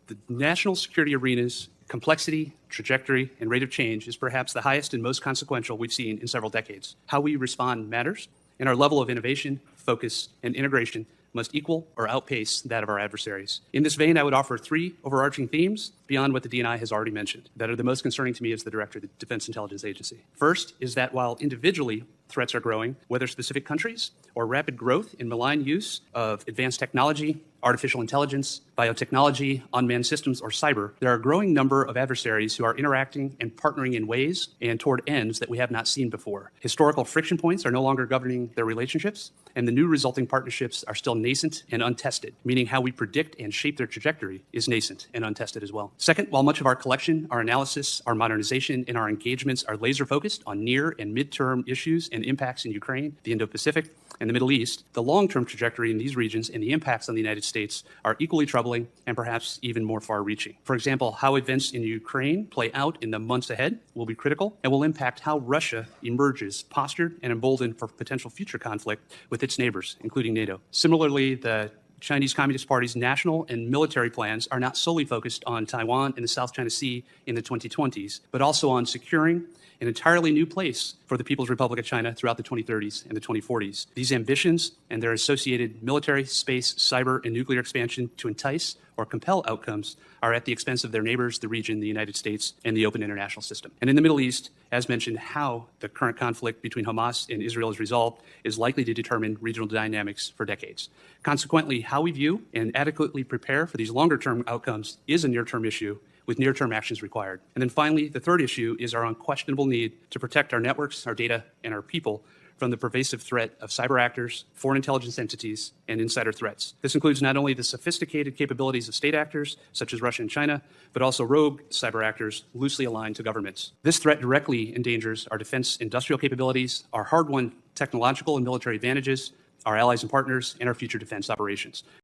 The national security arena's complexity, trajectory, and rate of change is perhaps the highest and most consequential we've seen in several decades. How we respond matters, and our level of innovation, focus, and integration must equal or outpace that of our adversaries. In this vein, I would offer three overarching themes beyond what the DNI has already mentioned that are the most concerning to me as the Director of the Defense Intelligence Agency. First is that while individually threats are growing, whether specific countries or rapid growth in malign use of advanced technology, artificial intelligence, biotechnology, unmanned systems, or cyber, there are a growing number of adversaries who are interacting and partnering in ways and toward ends that we have not seen before. Historical friction points are no longer governing their relationships, and the new resulting partnerships are still nascent and untested, meaning how we predict and shape their trajectory is nascent and untested as well. Second, while much of our collection, our analysis, our modernization, and our engagements are laser-focused on near and mid-term issues and impacts in Ukraine, the Indo-Pacific, and the Middle East, the long-term trajectory in these regions and the impacts on the United States are equally troubling and perhaps even more far-reaching. For example, how events in Ukraine play out in the months ahead will be critical and will impact how Russia emerges postured and emboldened for potential future conflict with its neighbors, including NATO. Similarly, the Chinese Communist Party's national and military plans are not solely focused on Taiwan and the South China Sea in the 2020s, but also on securing an entirely new place for the People's Republic of China throughout the 2030s and the 2040s. These ambitions and their associated military, space, cyber, and nuclear expansion to entice or compel outcomes are at the expense of their neighbors, the region, the United States, and the open international system. And in the Middle East, as mentioned, how the current conflict between Hamas and Israel is resolved is likely to determine regional dynamics for decades. Consequently, how we view and adequately prepare for these longer-term outcomes is a near-term issue with near-term actions required. And then finally, the third issue is our unquestionable need to protect our networks, our data, and our people from the pervasive threat of cyber actors, foreign intelligence entities, and insider threats. This includes not only the sophisticated capabilities of state actors, such as Russia and China, but also rogue cyber actors loosely aligned to governments. This threat directly endangers our defense industrial capabilities, our hard-won technological and military advantages, our allies and partners, and our future defense operations.